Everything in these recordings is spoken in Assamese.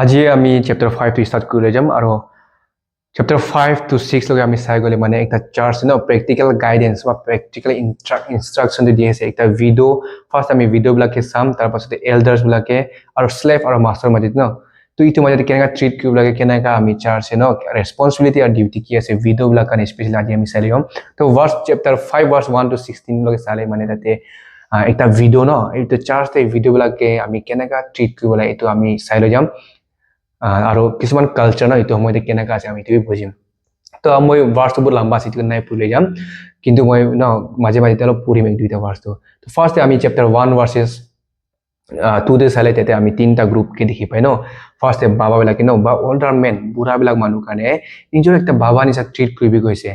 আজি আমি চ্যাপ্টাৰ 5 to start কৰে যাম আৰু চ্যাপ্টার 5 to 6 লগে আমি চাই গলে মানে একটা চার্জ ন প্র্যাকটিক্যাল গাইডেন্স বা প্র্যাকটিক্যাল ইনস্ট্রাকশন দি আছে একটা ভিডিও ফার্স্ট আমি ভিডিও বিলাকে চাম তাৰ পাছতে এল্ডাৰ্স বিলাকে আৰু স্লেভ আৰু মাস্টাৰ মাজত ন তো ইটো মাজত কেনেকা ট্ৰিট কৰিব লাগে কেনেকা আমি চাৰ্জ ন ৰেসপন্সিবিলিটি আৰু ডিউটি কি আছে ভিডিও বিলাক কাৰণে স্পেশালি আজি আমি চাই লম তো ভার্স চ্যাপ্টার 5 ভার্স 1 to 16 লগে চালে মানে তাতে একটা ভিডিও ন এইটো চার্জ এই ভিডিও বিলাকে আমি কেনেকা ট্রিট কৰিব লাগে এইটো আমি চাই লৈ যাম আৰু কিছুমান কালচাৰ ন এইটো সময়তে কেনেকা আছে আমি এইটোৱে বুজিম তো মই ভাৰ্সটো বহুত লম্বা আছে এইটো নাই পঢ়ি যাম কিন্তু মই ন মাজে মাজে অলপ পঢ়িম এই দুইটা ভাৰ্সটো তো ফাৰ্ষ্ট আমি চ্যাপ্টাৰ 1 ভাৰ্সেস 2 দে চালে তেতে আমি তিনটা গ্ৰুপকে দেখি পাই ন ফাৰ্ষ্ট বাবা বিলাকে ন বা অল্ডাৰ মেন বুঢ়া বিলাক মানুহ কাৰণে নিজৰ একটা বাবা নিচা ট্ৰিট কৰিব গৈছে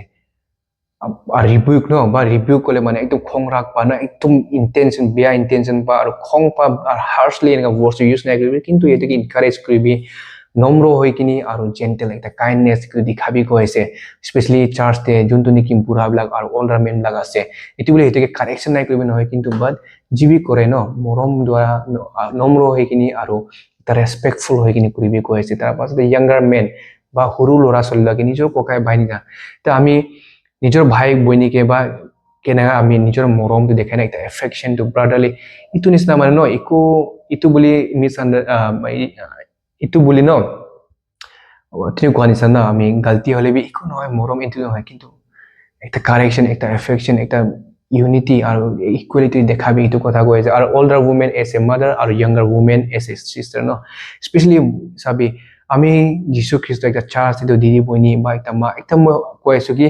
রিবিউক ন বা রিবিউক কলে মানে একদম খং রাগ পা না একদম ইন্টেনশন বেয়া ইন্টেনশন পা আর খং পা আর হার্শলি এনেকা ওয়ার্ডস ইউজ নাই কৰিবি কিন্তু এটাকে এনকাৰেজ কৰিবি নম্ৰ হৈ কিনি আৰু জেন্টেল একটা কাইন্ডনেস দেখাবি কৈছে স্পেশালি চাৰ্চতে যোনটো নেকি বুঢ়া বিলাক আৰু অল্ডাৰ মেন বিলাক আছে এটি বলে এটাকে কাৰেকশন নাই কৰিবি নহয় কিন্তু বাট জিবি কৰে ন মৰম দ্বাৰা নম্ৰ হৈ কিনি আৰু এটা ৰেসপেক্টফুল হৈ কিনি কৰিবি কৈছে তাৰ পাছতে ইয়াঙ্গাৰ মেন বা সৰু ল'ৰা ছোৱালীবিলাকে নিজৰ ককাই ভাই নিচিনা তে আমি নিজৰ ভাই বইনিকে বা কেনেকা আমি নিজৰ মৰমটো দেখাই না একটা এফেকশনটো ব্ৰাদাৰলি ইটো নিচিনা মানে ন ইটো বুলি ইটো বুলি ন তুমি কোৱা নিচিনা না আমি গালতি হলে বি একো নহয় মৰম এইটো নহয় কিন্তু একটা কাৰেকশন একটা এফেকশন একটা ইউনিটি আৰু ইকুয়ালিটি দেখাবি এইটো কথা কৈ আছে আৰু older women as a mother আৰু younger women as a sister ন স্পেশালি চাবি আমি যীশু খ্রিস্ট একটা চার্চ দিদি বইনি বা একটা মা একটা মই কৈ আছো কি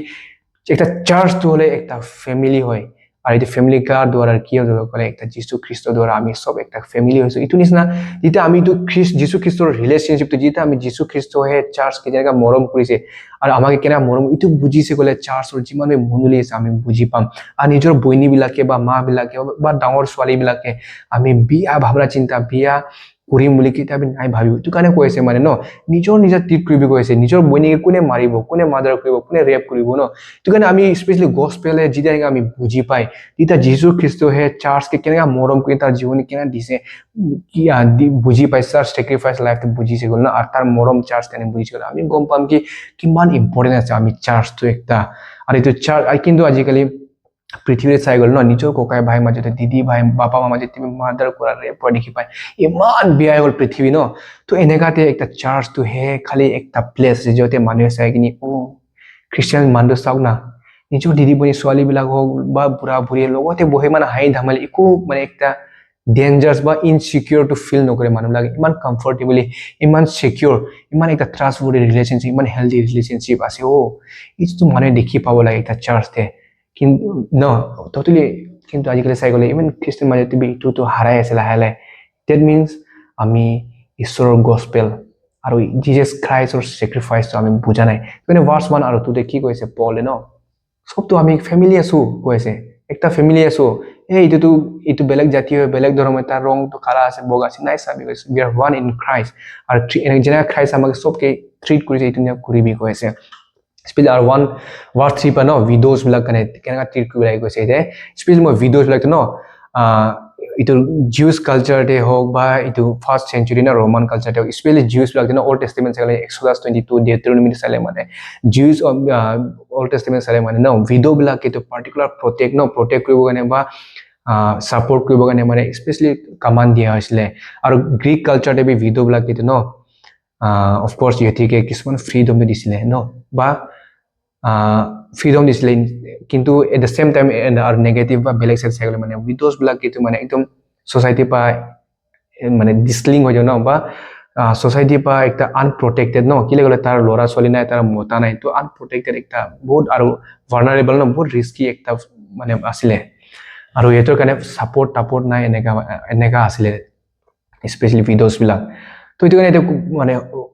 একটা চার্চ তো হলে একটা ফ্যামিলি হয় আর এই ফ্যামিলি কার দ্বারা কি হলে একটা যীশু খ্রিস্ট দ্বারা আমি সব একটা ফ্যামিলি হয়েছে ইটো নিচিনা যেটা আমি তো যীশু খ্রিস্টর রিলেশনশিপটো যেটা আমি যীশু খ্রিস্ট হে চার্চ কে যেনেকা মৰম কৰিছে আৰু আমাকে কেনেকা মৰম ইটো বুজিছে গলে চাৰ্চৰ যিমান মনুলি আছে আমি বুজি পাম আৰু নিজৰ বইনী বিলাকে বা মা বিলাকে বা ডাঙৰ ছোৱালী বিলাকে আমি বিয়া ভাবনা চিন্তা বিয়া কৰিম বুলি কিতাপি নাই ভাবিব এইটো কাৰণে কৈ আছে মানে ন নিজৰ ট্ৰিট কৰিব কৈছে নিজৰ বইনীকে কোনে মাৰিব কোনে মাৰ্ডাৰ কৰিব কোনে ৰেপ কৰিব ন এইটো কাৰণে আমি স্পেশালি গস্পেলে যেতিয়া আমি বুজি পাই তেতিয়া যীশু খ্ৰিস্ট হে চাৰ্চকে কেনেকা মৰম কৰি তাৰ জীৱন কেনেকা দিছে কি বুজি পাইছে তাৰ সেক্ৰিফাইস লাইফটো বুজিছে গল না আৰু তাৰ মৰম চাৰ্চ কেনে বুজিছে গল আমি গম পাম কি কিমান ইম্পৰ্টেন্ট আছে আমি চাৰ্চটো একটা আৰু এইটো চাৰ্চ কিন্তু আজিকালি পৃথিৱীত চাই গল ন নিজৰ ককাই ভাই মাজতে দিদি ভাই বাপা মা মাজতে তুমি মাৰ্ডাৰ কৰা ৰেপ কৰা দেখি পাই ইমান বিয়া হৈ গল পৃথিৱী ন তো এনেকাতে একটা চাৰ্চটো হে খালি একটা প্লেস যতে মানুহে চাই কিনি ও খ্ৰীষ্টিয়ান মানুহটো চাওক না নিজৰ দিদি বনি ছোৱালী বিলাক হওক বা বুঢ়া বুঢ়ীৰ লগতে বহি মানে হাঁহি ধেমালি একো মানে একটা ডেঞ্জাৰাছ বা ইনচিকিউৰ টু ফিল নকৰে মানুহবিলাকে ইমান কমফৰ্টেবলি ইমান চিকিউৰ ইমান একটা ট্ৰাষ্টৱৰ্দি ৰিলেশ্যনশ্বিপ ইমান হেল্ডি ৰিলেশ্যনশ্বিপ আছে ও এইটো মানুহে দেখি পাব লাগে এটা চাৰ্চতে কিন্তু ন টোটেলি কিন্তু আজিকালি চাই গ'লে ইমান খ্ৰীষ্টান মাজতে এইটোতো হাৰাই আছে লাহে লাহে ডেট মিনছ আমি ঈশ্বৰৰ গস্পেল আৰু জিজাছ খ্ৰাইষ্টৰ চেক্ৰিফাইচটো আমি বুজা নাই মানে ভাৰ্ছ 1 আৰু 2 কি কৈছে পলে ন সবতো আমি ফ্যামিলি আছো কৈছে একটা ফ্যামিলি আছো এই এইটো বেলেগ জাতি হয় বেলেগ ধৰ্ম তাৰ ৰংটো কালা আছে বগা আছে নাই সাবি কৈছে we are one in Christ আৰু যেনেকা খ্ৰাইষ্ট আমাক সবকে ট্ৰিট কৰিছে এইটো নিয়া কৰিবি কৈছে স্পেশালি আৰু 1 ভাৰ্ছ 3 পা ন ভিডিওছ বিলাক কাৰণে কেনেকা ট্ৰিট কৰিব লাগে কৈছে এতিয়া স্পেশালি মই ভিডিওছ বিলাক ন ইটো জিউছ কালচাৰতে হওক বা ইটো ফাৰ্ষ্ট সেঞ্চুৰী না ৰোমান কালচাৰতে হওক স্পেশালি জিউছ বিলাক ন অল্ড টেষ্টিমেণ্ট চালে এক্সোডাছ 22 ডিউটেৰোনমি চালে মানে জিউছ অল্ড টেষ্টিমেণ্ট চালে মানে ন ভিডিও বিলাক এইটো পাৰ্টিকুলাৰ প্ৰটেক্ট কৰিব কাৰণে বা সাপোৰ্ট কৰিব কাৰণে মানে স্পেশালি কমান্ড দিয়া হৈছিলে আৰু গ্ৰীক কালচাৰতে বি ভিডিও বিলাক এইটো ন অফ কোৰ্স ইহঁতিকে কিছুমান ফ্ৰীডম দিছিলে ন বা ফ্ৰীডম দিছিলে কিন্তু এট দ্য সেম টাইম আৰু নেগেটিভ বা বেলেগ সাইড চাই গ'লে মানে ভিডিওছ বিলাক এইটো মানে একদম সোসাইটি পা মানে ডিসলিং হৈ যায় ন বা সোসাইটি পা একটা আনপ্রটেক্টেড ন কি লাগলে তার লড়া ছোৱালী নাই তাৰ মতা নাই তো আনপ্ৰটেক্টেড একটা বহুত আৰু ভালনাৰেবল ন বহুত ৰিস্কি একটা মানে আসলে আৰু এটোৰ কাৰণে সাপোৰ্ট নাই এনেকা আসলে স্পেশালি ভিডিওছ বিলাক তো এইটো কাৰণে মানে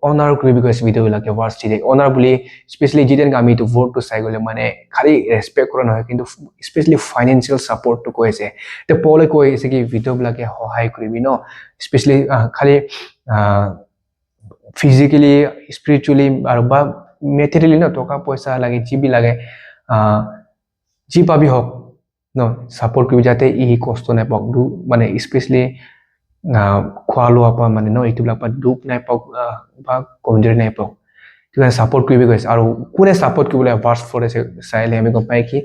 অনাৰ কৰিব কৈছে ভিডিও বিলাকে ভাৰ্ছ 3 অনাৰ বুলি স্পেশালি যেন আমি এইটো ভোটটো চাই গ'লে মানে খালি ৰেসপেক্ট কৰা নহয় কিন্তু স্পেশালি ফাইনেন্সিয়েল সাপোৰ্টটো কৈছে তে পলে কৈছে কি ভিডিও বিলাকে সহায় কৰিবি ন স্পেশালি খালি ফিজিক্যালি স্পিৰিচুৱেলি আৰু বা মেটেৰিয়েলি ন টকা পইচা লাগে যি বি লাগে যি পাবি হওক ন সাপোৰ্ট কৰিবি যাতে ই কষ্ট নাপাওক মানে স্পেশালি খোৱা লোৱা পৰা মানে ন এইটোবিলাক পৰা দুখ নাই পাওক বা কমজুৰি নাই পাওক সেইটো সাপোৰ্ট কৰিব কৈছে আৰু কোনে সাপোৰ্ট কৰিবলৈ ভাৰ্স 4 আছে চাইলে আমি গম পাই কি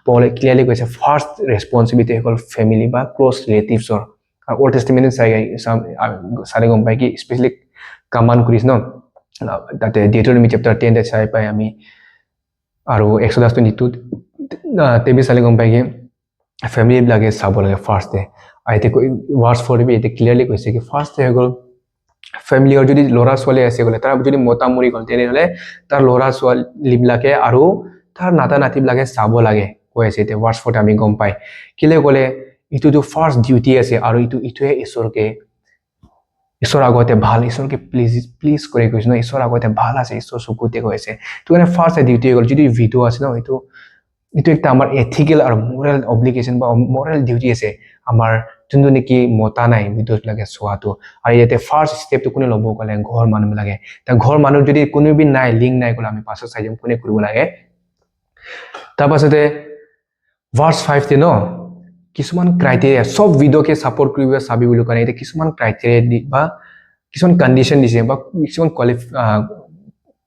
পলে ক্লিয়াৰলি কৈছে ফাৰ্স্ট ৰেসপন্সিবিলিটি হ'ল ফ্যামিলি বা ক্লোজ ৰিলেটিভছৰ আৰু ওল্ড টেষ্টামেণ্ট চাই গম পাই কি স্পেশালি কমান্ড কৰিছে ন তাতে ডিউটৰনমি চেপ্টাৰ 10 চাই পাই আমি আৰু এক্সোডাস 22 তেবি চালে গম পাই কি ফ্যামিলি বিলাকে চাব লাগে ফাৰ্স্ট ডে আইতে ভাৰ্স 4 বি এতে ক্লিয়াৰলি কৈছে কি ফাৰ্স্ট ডে হ'ল ফ্যামিলিৰ যদি লৰা ছোৱালী আছে গলে তাৰ যদি মতা মৰি গল তেনেহলে তাৰ লৰা ছোৱালী বিলাকে আৰু তাৰ নাতা নাতি বিলাকে চাব লাগে কৈ আছে এতিয়া ভাৰ্স 4 আমি গম পাই কিলে গলে ইটো ফাৰ্স্ট ডিউটি আছে আৰু ইটোৱে ঈশ্বৰ আগতে ভাল ঈশ্বৰকে প্লিজ কৰি কৈছে ন ঈশ্বৰ আগতে ভাল আছে ঈশ্বৰ চকুতে কৈছে তো মানে ফাৰ্স্ট ডিউটি গল যদি ভিডিও আছে ন এইটো একটা আমাৰ এথিকেল আৰু মোৰাল অব্লিগেশ্যন বা মোৰাল ডিউটি আছে আমাৰ যোনটো নেকি মতা নাই ভিডিওজ লাগে চোৱাটো আৰু ইয়াতে ফাৰ্স্ট স্টেপটো কোনে ল'ব গলে ঘৰ মানুহ লাগে তা ঘৰ মানুহ যদি কোনোবি নাই লিংক নাই গলে আমি পাছত চাই যাম কোনে কৰিব লাগে তাৰ পাছতে ভাৰ্স 5 তে ন কিছুমান ক্ৰাইটেৰিয়া সব ভিডিওকে সাপোৰ্ট কৰিব চাবি বুলি কাৰণে এটা কিছুমান ক্ৰাইটেৰিয়া বা কিছুমান কন্ডিশন দিছে বা কিছুমান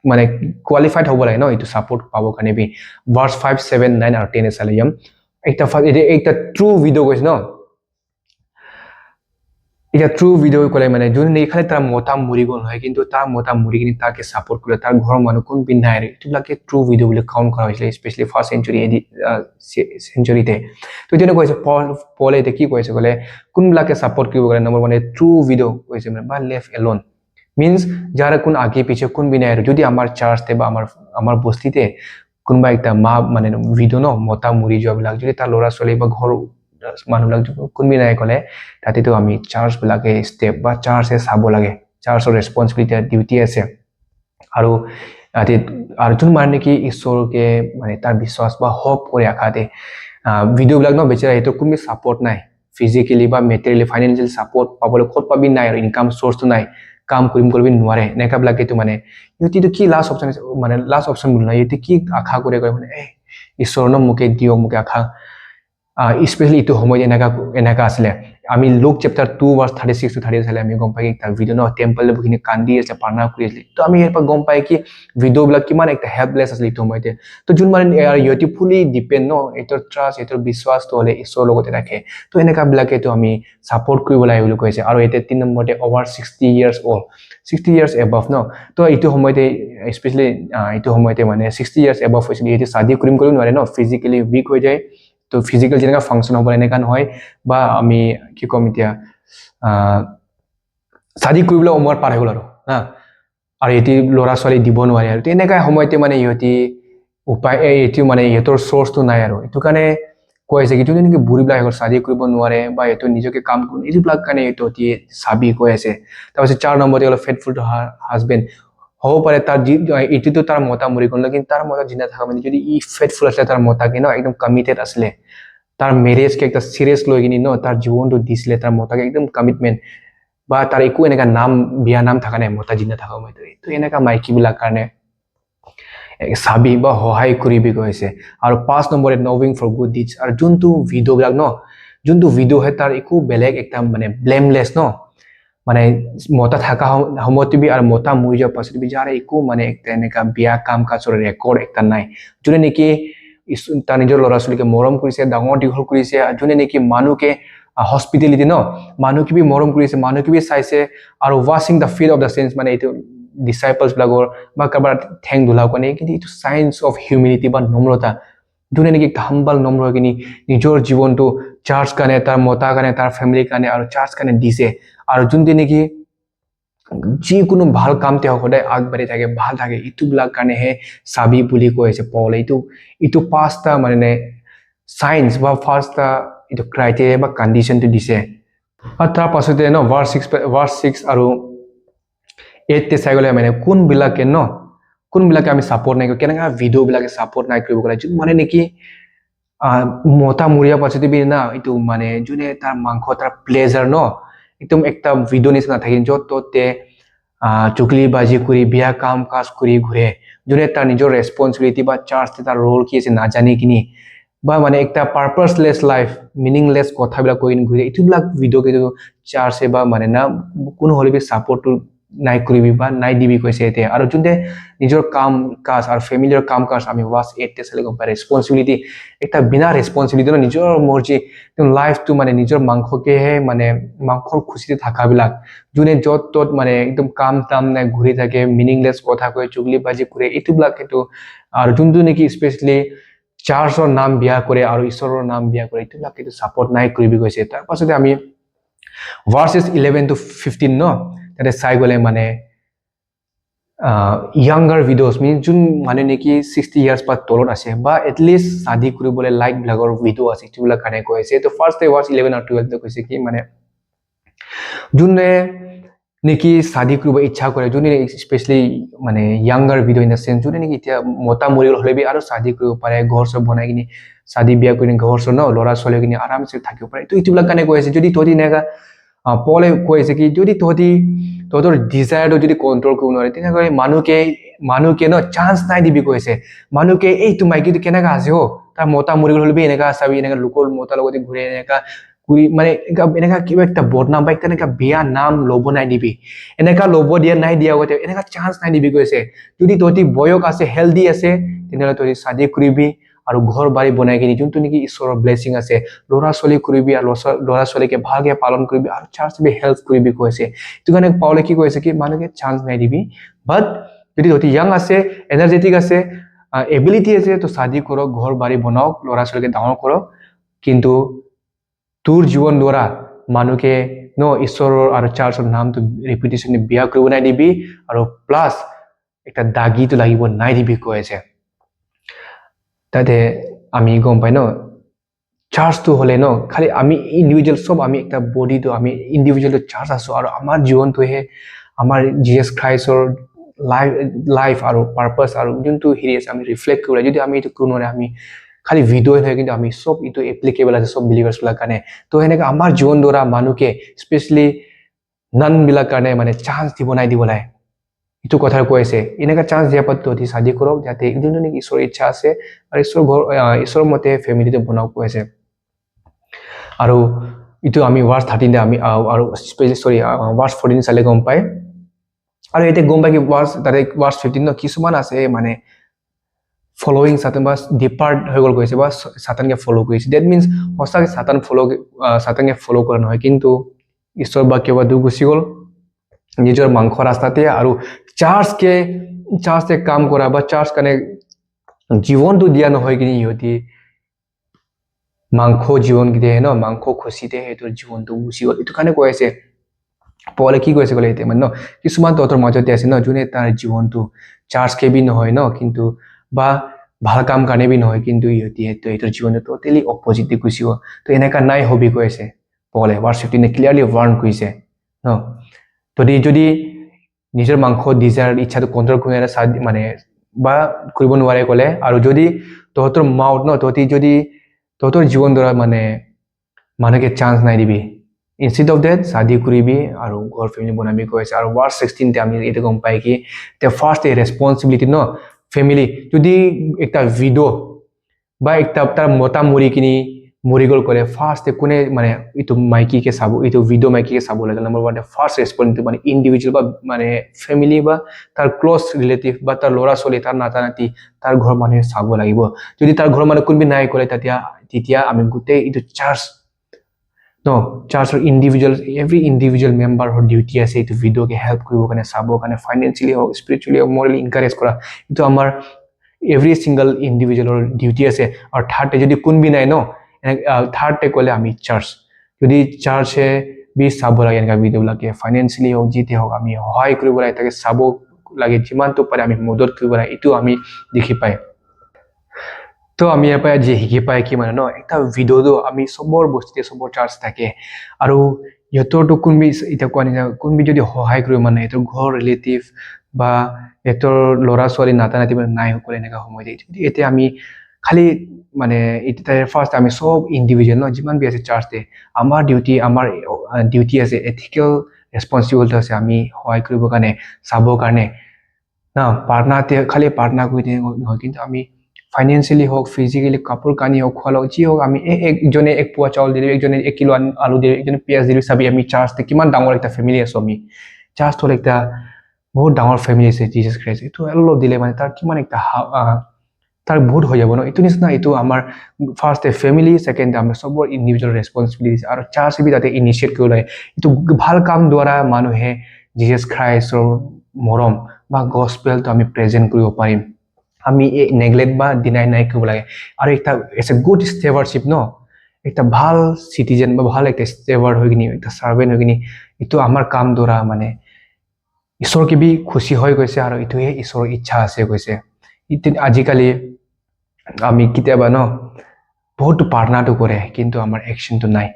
মানে কোৱালিফাইড হ'ব লাগে ন এইটো সাপোৰ্ট পাব কাৰণে বি ভাৰ্স 5 7 9 আৰু 10 চালে যাম একটা ট্ৰু ভিডিও কৈছে ন এটা ট্ৰু ভিডিও কলে মানে যোন নেখালে তাৰ মতা মৰি গল নহয় কিন্তু তাৰ মতা মৰি কিনি তাকে সাপোৰ্ট কৰে তাৰ ঘৰৰ মানুহ কোন পিন্ধাই এইটোবিলাকে ট্ৰু ভিডিও বুলি কাউন্ট কৰা হৈছিল স্পেশালি ফাৰ্স্ট সেঞ্চুৰীতে তো যেনে কৈছে পলে এতিয়া কি কৈছে গলে কোনবিলাকে সাপোৰ্ট কৰিব গলে নম্বৰ 1 ট্ৰু ভিডিও কৈছে মানে বা লেফট এলোন মিন্স যাৰ কোন আগে পিছে কোন বিনাই যদি আমাৰ চাৰ্চতে বা আমাৰ বস্তিতে কোনবা একটা মা মানে ভিডিও ন মতা মৰি যোৱাবিলাক যদি তাৰ ল'ৰা ছোৱালী বা ঘৰ মানুহবিলাক কোনবি নাই কলে তাতেতো আমি চাৰ্চ বিলাকে স্টেপ বা চাৰ্চে চাব লাগে চাৰ্চৰ ৰেসপন্সিবিলিটি ডিউটি আছে আৰু যোন মানে কি ঈশ্বৰকে মানে তাৰ বিশ্বাস বা হোপ কৰি আখাতে ভিডিও বিলাক ন বেচাৰা এইটো কোনো সাপোৰ্ট নাই ফিজিক্যালি বা মেটেৰিয়েলি ফাইনান্সিয়েল সাপোৰ্ট পাবলৈ ক'ত পাবি নাই আৰু ইনকাম সোৰ্সটো নাই কাম কৰিবি নোৱাৰে নেকা বিলাকেটো মানে ইউটিটো কি লাষ্ট অপশন মানে লাষ্ট অপশন বুলি নাই ইউটি কি আশা কৰে মানে ঈশ্বৰ ন মুকে দিও মুকে আশা স্পেশালি ইটো সময় এনেকা আসলে আমি লুক চ্যাপ্টার 2 ভার্স 36 to 30 চালে আমি গম পাই একটা ভিডিও ন টেম্পল বহিনি কান্দি আছে প্রার্থনা কৰি আছে তো আমি এর পর গম পাই কি ভিডিও বিলাক কিমান একটা হেল্পলেস আসলে ইটো সময়তে তো যোন মানে ইউটি ফুলি ডিপেন্ড ন এটোর ট্রাস্ট এটোর বিশ্বাস তো হলে ঈশ্বৰ লগতে ৰাখে তো এনেকা বিলাকে তো আমি সাপোৰ্ট কৰিব লাগে বুলি কৈছে আৰু এতে 3 নম্বৰতে over 60 years old 60 years above ন তো ইটো সময়তে স্পেশালি ইটো সময়তে মানে 60 ইয়ার্স এবাভ হৈছে এটি শাদি কৰিম নোৱাৰে ন ফিজিক্যালি উইক হৈ যায় তো ফিজিক্যাল যেনেকা ফাংশন হ'ব এনেকা নহয় বা আমি কি কম এতিয়া শাদি কৰিবলৈ উমৰ পাৰ হৈ গল আৰু এটি ল'ৰা ছোৱালী দিব নোৱাৰে আৰু তেনেকা সময়তে মানে ইহঁতি উপায় এইটো মানে ইহঁতৰ সোৰ্সটো নাই আৰু এইটো কাৰণে কৈছে কি তুমি নেকি বুঢ়ীবিলাক আগৰ শাদি কৰিব নোৱাৰে বা এইটো নিজকে কাম কৰিব এইবিলাক কাৰণে এইটো চাবি কৈ আছে তাৰপিছত 4 নম্বৰতে হ'ল ফেথফুল টু হাজবেণ্ড হ'ব পাৰে তাৰ এইটোতো তাৰ মতা মৰি গল কিন্তু তাৰ মতা জিন্দা থকা মানে যদি ই ফেথফুল আছে তাৰ মতাকে ন একদম কমিটেড আছিলে তাৰ মেৰেজকে একটা সিৰিয়াস লৈ কিনি ন তাৰ জীৱনটো দিছিলে তাৰ মতাকে একদম কমিটমেন্ট বা তাৰ একো এনেকা নাম বিয়া নাম থাকা নাই মতা জিন্দা থাকা মই তো এনেকা মাইকী বিলাক কাৰণে চাবি বা সহায় কৰিবি কৈছে আৰু 5 নম্বৰে নভিং ফৰ গুড ডিডস আৰু যোনটো ভিডিও বিলাক ন যোনটো ভিডিও হয় তাৰ একো বেলেগ একটা মানে ব্লেমলেস ন মানে মতা থাকা সময়ত বি আৰু মতা মৰি যোৱাৰ পাছত বি যাৰ একো মানে একটা এনেকা বিয়া কাম কাজৰ ৰেকৰ্ড একটা নাই যোনে নেকি তাৰ নিজৰ ল'ৰা ছোৱালীকে মৰম কৰিছে ডাঙৰ দীঘল কৰিছে যোনে নেকি মানুহকে হস্পিটেলিটি ন মানুহকে বি মৰম কৰিছে মানুহকে বি চাইছে আৰু ৱাশিং the feet of the saints মানে এইটো ডিসাইপলছ বিলাকৰ বা কাৰোবাৰ ঠেং ধুলাও কাৰণে কিন্তু এইটো সাইন্স অফ হিউমিলিটি বা নম্ৰতা যোনে নেকি হাম্বল নম্ৰ হৈ কিনি নিজৰ জীৱনটো চাৰ্চ কাৰণে তাৰ মতা কাৰণে তাৰ ফেমিলিৰ কাৰণে আৰু চাৰ্চ কাৰণে দিছে আৰু যোনটো নেকি যিকোনো ভাল কাম তেওঁ সদায় আগবাঢ়ি থাকে ভাল থাকে ইটো বিলাক কাৰণেহে চাবি বুলি কৈছে পল ইটো পাঁচটা মানে সাইন্স বা ফাৰ্স্টটা ইটো ক্ৰাইটেৰিয়া বা কন্ডিশনটো দিছে আৰু তাৰ পাছতে ন ভাৰ্স 6 আৰু 8 তে চাই গলে মানে কোনবিলাকে আমি সাপোৰ্ট নাই কেনেকা ভিডিও বিলাকে সাপোৰ্ট নাই কৰিব গলে মানে নেকি মতা মৰিয়া পাছতে বি না ইটো মানে যোনে তাৰ মাংস তাৰ প্লেজার ন একদম একটা ভিডিও নিচিনা থাকে যত ততে চুকলি বাজি কৰি বিয়া কাম কাজ কৰি ঘুৰে যোনে তাৰ নিজৰ ৰেসপন্সিবিলিটি বা চাৰ্জ তাৰ ৰোল কি আছে নাজানি কিনি বা মানে একটা পাৰপাসলেস লাইফ মিনিংলেস কথাবিলাক কৈ ঘূৰি এইটোবিলাক ভিডিঅ' কিন্তু চাৰ্চে বা মানে না কোনো হ'লে ছাপোৰ্টটো নাই কৰিবি বা নাই দিবি কৈছে এতিয়া আৰু যোনতে নিজৰ কাম কাজ আৰু ফেমিলিৰ কাম কাজ আমি ৱাচ 8 চালে গম পাই ৰেছপন্সিবিলিটি একটা বিনা ৰেছপন্সিবিলিটি নিজৰ মৰ্জি লাইফটো মানে নিজৰ মাংসকেহে মানে মাংসৰ খুচিতে থাকাবিলাক যোনে য'ত ত'ত মানে একদম কাম তাম নাই ঘূৰি থাকে মিনিংলেছ কথা কৈ চুগলি বাজি কৰে এইটোবিলাক কিন্তু আৰু যোনটো নেকি স্পেচিয়েলি চাৰ্চৰ নাম বিয়া কৰে আৰু ঈশ্বৰৰ নাম বিয়া কৰে এইটোবিলাক কিন্তু ছাপোৰ্ট নাই কৰিবি গৈছে তাৰ পাছতে আমি ভাৰ্চেছ 11 to 15 ন তাতে চাই গ'লে মানে younger videos means যোন মানে নেকি 60 years পা তলত আছে বা এটলিষ্ট শাদি কৰিবলৈ লাইক ব্লগৰ ভিডিও আছে এইটোবিলাক কাৰণে কৈ আছে তো ফাৰ্ষ্ট ওয়াচ 11 আৰু 12 তে কৈছে কি মানে যোনে নেকি শাদি কৰিব ইচ্ছা কৰে যোনে স্পেশালি মানে younger video in the sense যোনে নেকি এতিয়া মতা মৰি হ'লে বি আৰু শাদি কৰিব পাৰে ঘৰ সব বনাই কিনি শাদি বিয়া কৰি ঘৰ সব ন লৰা ছোৱালী কিনি আৰামছে থাকিব পাৰে তো এইটোবিলাক কাৰণে কৈ আছে যদি তহঁতি নেগা পলে কৈ আছে কি যদি তহঁতি তোৰ ডিজায়াৰটো যদি কন্ট্ৰোল কৰিব নোৱাৰে তেনেহ'লে মানুহকে ন চান্স নাই দিবি কৈছে মানুহকে এইটো মাইকীটো কেনেকা আছে হ তাৰ মতা মৰি গ'লে বি এনেকা চাবি এনেকা লোকৰ মতা লগতে ঘূৰে এনেকা ঘূৰি মানে এনেকা কিবা একটা বদনাম বা তেনেকা বেয়া নাম ল'ব নাই দিবি এনেকা ল'ব দিয়া নাই দিয়া গতে এনেকা চান্স নাই দিবি কৈছে যদি তহঁতি বয়স আছে হেল্ডি আছে তেনেহ'লে তহঁতি শাদি কৰিবি আৰু ঘৰ বাৰী বনাই কিনি যোনটো নেকি ঈশ্বৰৰ ব্লেছিং আছে ল'ৰা ছোৱালী কৰিবি আৰু ল'ৰা ছোৱালীকে ভালকে পালন কৰিবি আৰু চাৰ্চবি হেল্প কৰিবি কৈছে এইটো কাৰণে পাউলে কি কৈছে কি মানুহকে চান্স নাই দিবি বাট যদি তহঁতি ইয়াং আছে এনাৰ্জেটিক আছে এবিলিটি আছে তো শাদি কৰক ঘৰ বাৰী বনাওক ল'ৰা ছোৱালীকে ডাঙৰ কৰক কিন্তু তোৰ জীৱন দ্বাৰা মানুহকে ন ঈশ্বৰৰ আৰু চাৰ্চৰ নামটো ৰেপুটেশ্যন বিয়া কৰিব নাই দিবি আৰু প্লাছ একটা দাগিটো লাগিব নাই দিবি কৈ আছে তাতে আমি গম পাই ন চাৰ্জটো হ'লে ন খালি আমি ইণ্ডিভিজুৱেল সব আমি একটা বডিটো আমি ইণ্ডিভিজুৱেল চাৰ্জ আছো আৰু আমাৰ জীৱনটোহে আমাৰ জিএছ খ্ৰাইষ্টৰ লাইফ আৰু পাৰপাছ আৰু যোনটো হেৰি আছে আমি ৰিফ্লেক্ট কৰিব যদি আমি এইটো কোনো আমি খালি ভিডিঅ' নহয় কিন্তু আমি সব এইটো এপ্লিকেবল আছে সব বিলিভাৰ্ছবিলাক কাৰণে তো সেনেকৈ আমাৰ জীৱন দ্বাৰা মানুহকে স্পেচিয়েলি নানবিলাক কাৰণে মানে চান্স দিব নাই দিব নাই এইটো কথা কৈ আছে এনেকা চান্স দিয়া পাত তহঁতি শাদি কৰক যাতে যোনটো নেকি ঈশ্বৰৰ ইচ্ছা আছে আৰু ঈশ্বৰৰ মতে ফেমিলিটো বনাওক কৈ আছে আৰু এইটো আমি ভাৰ্চ 13 আমি আৰু স্পেচিয়েলি ভাৰ্চ 14 চালে গম পায় আৰু এতিয়া গম পাই কি ভাৰ্চ 15 ন কিছুমান আছে মানে ফলোইং সাতান বা ডিপাৰ্ট হৈ গ'ল কৈছে বা সাতানকে ফলো কৰিছে ডেট মিনছ সঁচাকৈ সাতানকে ফলো কৰা নহয় কিন্তু ঈশ্বৰ বা কিবা দূৰ গুচি গ'ল নিজৰ মাংস ৰাস্তাতে আৰু চাৰ্চকে কাম কৰা বা চাৰ্চ কাৰণে জীৱনটো দিয়া নহয় কিনি ইহঁতি মাংস জীৱন দিয়ে ন মাংস খুচিতে সেইটোৰ জীৱনটো গুচি গ'ল এইটো কাৰণে কৈ আছে পলে কি কৈছে ক'লে এতিয়া মানে ন কিছুমান তহঁতৰ মাজতে আছে ন যোনে তাৰ জীৱনটো চাৰ্চকে বি নহয় ন কিন্তু বা ভাল কাম কাৰণে বি নহয় কিন্তু ইহঁতি এইটোৰ জীৱনটো টোটেলি অপজিট গুচি গ'ল তো এনেকা নাই হবি কৈ আছে পলে ভাৰ্চ 15 ক্লিয়াৰলি ৱাৰ্ণ কৰিছে ন যদি নিজৰ মাংস ডিজায়াৰ ইচ্ছাটো কন্ট্ৰোল কৰি মানে বা কৰিব নোৱাৰে ক'লে আৰু যদি তহঁতৰ মাউথ ন তহঁতি যদি তহঁতৰ জীৱন দ্বাৰা মানে মানুহকে চান্স নাই দিবি ইনষ্টেড অফ ডেট শাদি কৰিবি আৰু ঘৰ ফেমিলি বনাবি কৈ আছে আৰু ভাৰ্চ 16 তে আমি এইটো গম পাই কি ফাৰ্ষ্ট ৰেছপন্সিবিলিটি ন ফেমিলি যদি একটা ভিডিঅ' বা একটা তাৰ মতা মৰি গ'ল ক'লে ফাৰ্ষ্ট কোনে মানে এইটো মাইকীকে চাব এইটো ভিডিঅ' মাইকীকে চাব লাগে নম্বৰ 1 ফাৰ্ষ্ট ৰেছপন্সিবিলিটি মানে ইণ্ডিভিজুৱেল বা মানে ফেমিলি বা তাৰ ক্ল'জ ৰিলেটিভ বা তাৰ ল'ৰা ছোৱালী তাৰ নাতা নাতি তাৰ ঘৰৰ মানুহে চাব লাগিব যদি তাৰ ঘৰৰ মানুহ কোনোবি নাই ক'লে তেতিয়া আমি গোটেই এইটো চাৰ্চৰ এভৰি ইণ্ডিভিজুৱেল মেম্বাৰৰ ডিউটি আছে এইটো ভিডিঅ'কে হেল্প কৰিবৰ কাৰণে চাবৰ কাৰণে ফাইনেন্সিয়েলি হওক স্পিৰিচুৱেলি হওক মৰেলি ইনকাৰেজ কৰা এইটো আমাৰ এভৰি ছিংগল ইণ্ডিভিজুৱেলৰ ডিউটি আছে আৰু থাৰ্ডে যদি কোনবি নাই ন থাৰ্ডে ক'লে আমি চাৰ্চ যদি চাৰ্চে বি চাব লাগে এনেকুৱা ভিডিঅ'বিলাকে ফাইনেন্সিয়েলি হওক যিতে হওক আমি সহায় কৰিব লাগে তাকে চাব লাগে যিমানটো পাৰে আমি মদত কৰিব লাগে এইটো আমি দেখি পাই তো আমি ইয়াৰ পৰা যি শিকি পাই কি মানে ন এটা ভিডিঅ'টো আমি চবৰ বস্তুতে চবৰ চাৰ্জ থাকে আৰু ইহঁতৰটো কোনবি এতিয়া কোৱা নিচিনা কোনবি যদি সহায় কৰিব মানে এইটোৰ ঘৰ ৰিলেটিভ বা ইহঁতৰ ল'ৰা ছোৱালী নাতা নাতি নাই সকলে এনেকুৱা সময় দিয়ে এতিয়া আমি খালি মানে এতিয়া ফাৰ্ষ্ট আমি সব ইণ্ডিভিজুৱেল ন যিমান বি আছে চাৰ্চতে আমাৰ ডিউটি আছে এথিকেল ৰেছপন্সিবিলিটি আছে আমি সহায় কৰিবৰ কাৰণে চাবৰ কাৰণে না পাৰ্টনাৰতে খালি পাৰ্টনাৰ কৰি নহয় কিন্তু আমি ফাইনেন্সিয়েলি হওক ফিজিকেলি কাপোৰ কানি হওক খোৱা যি হওক আমি একজনে এক পোৱা চাউল দিলোঁ একজনে 1 কিলো আলু দিলোঁ একজনে পিঁয়াজ দিলোঁ চাবি আমি চাৰ্চতে কিমান ডাঙৰ এটা ফেমিলি আছোঁ আমি চাৰ্চ হ'ল একটা বহুত ডাঙৰ ফেমিলি আছে জিজাছ খ্ৰাইষ্ট এইটো অলপ দিলে মানে তাৰ কিমান একটা তাৰ বহুত হৈ যাব ন এইটো নিচিনা এইটো আমাৰ ফাৰ্ষ্ট ফেমিলি ছেকেণ্ড আমাৰ চবৰ ইণ্ডিভিজুৱেল ৰেছপনচিবিলিটি আৰু চাৰ্চ বি তাতে ইনিচিয়েট কৰিব লাগে এইটো ভাল কাম দ্বাৰা মানুহে জিজাছ খ্ৰাইষ্টৰ মৰম বা গছপেলটো আমি প্ৰেজেণ্ট কৰিব পাৰিম আমি নেগলেক্ট বা ডিনাই নাই কৰিব লাগে আৰু এটা ইটছ এ গুড ষ্টেৱাৰশ্বিপ ন একটা ভাল চিটিজেন বা ভাল একটা ষ্টেৱাৰ্ড হৈ কিনি একটা চাৰ্ভেণ্ট হৈ কিনি এইটো আমাৰ কাম দ্বাৰা মানে ঈশ্বৰ কিবি খুচি হৈ গৈছে আৰু এইটোহে ঈশ্বৰৰ ইচ্ছা আছে কৈছে আজিকালি আমি কেতিয়াবা ন বহুতো প্ৰাৰ্থনাটো কৰে কিন্তু আমাৰ একশ্যনটো নাই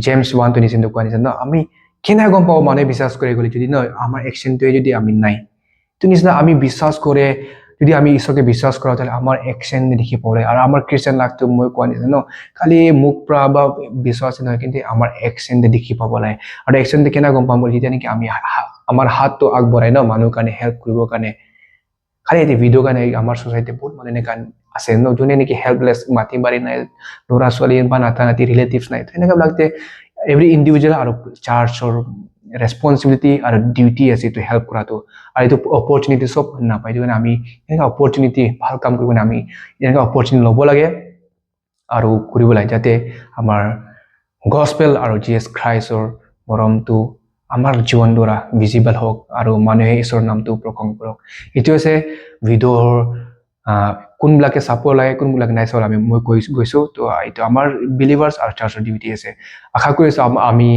জেমছ 1:27 কোৱা নিচিনা ন আমি কেনে গম পাওঁ মানুহে বিশ্বাস কৰে গ'লে যদি ন আমাৰ একশ্যনটোৱে যদি আমি নাই এইটো নিচিনা আমি বিশ্বাস কৰে যদি আমি ঈশ্বৰকে বিশ্বাস কৰা তাহলে আমাৰ একশ্যন দেখি পৰে আৰু আমাৰ খ্ৰীষ্টিয়ান লাইফটো মই কোৱা নিচিনা ন খালি মুখ পৰা বা বিশ্বাস নহয় কিন্তু আমাৰ একশ্যন দেখি পাব লাগে আৰু একশ্যনটো কেনে গম পাম যেতিয়া নেকি আমি আমাৰ হাতটো আগবঢ়াই ন মানুহৰ কাৰণে হেল্প কৰিবৰ কাৰণে খালি এতিয়া ভিডিঅ' কাৰণে আমাৰ ছ'চাইটিত বহুত মানুহ এনেকুৱা আছে ন যোনে নেকি হেল্পলেছ মাটি বাৰী নাই ল'ৰা ছোৱালী বা নাতা নাতি ৰিলেটিভছ নাই এনেকুৱাবিলাকতে এভৰি ইণ্ডিভিজুৱেল আৰু চাৰ্চৰ ৰেছপনচিবিলিটি আৰু ডিউটি আছে এইটো হেল্প কৰাটো আৰু এইটো অপৰচুনিটি চব নাপায় এইটো কাৰণে আমি এনেকুৱা অপৰচুনিটি ভাল কাম কৰিব আমি এনেকুৱা অপৰচুনিটি ল'ব লাগে আৰু কৰিব লাগে যাতে আমাৰ গছপেল আৰু জিজাছ খ্ৰাইষ্টৰ মৰমটো আমাৰ জীৱন দ্বাৰা ভিজিবল হওক আৰু মানুহে ঈশ্বৰৰ নামটো প্ৰসংগ কৰক এইটো হৈছে ভিডিঅ'ৰ কোনবিলাকে চাব লাগে কোনবিলাকে নাই চাব আমি মই গৈছোঁ তো এইটো আমাৰ বিলিভাৰ্ছ আৰু চাৰ্চৰ ডিউটি আছে আশা কৰিছোঁ আমি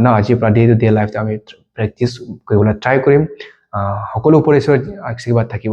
ন আজিৰ পৰা ডে টু ডে লাইফটো আমি প্ৰেক্টিছ কৰিবলৈ ট্ৰাই কৰিম সকলো ওপৰত ঈশ্বৰৰ আশীৰ্বাদ থাকিব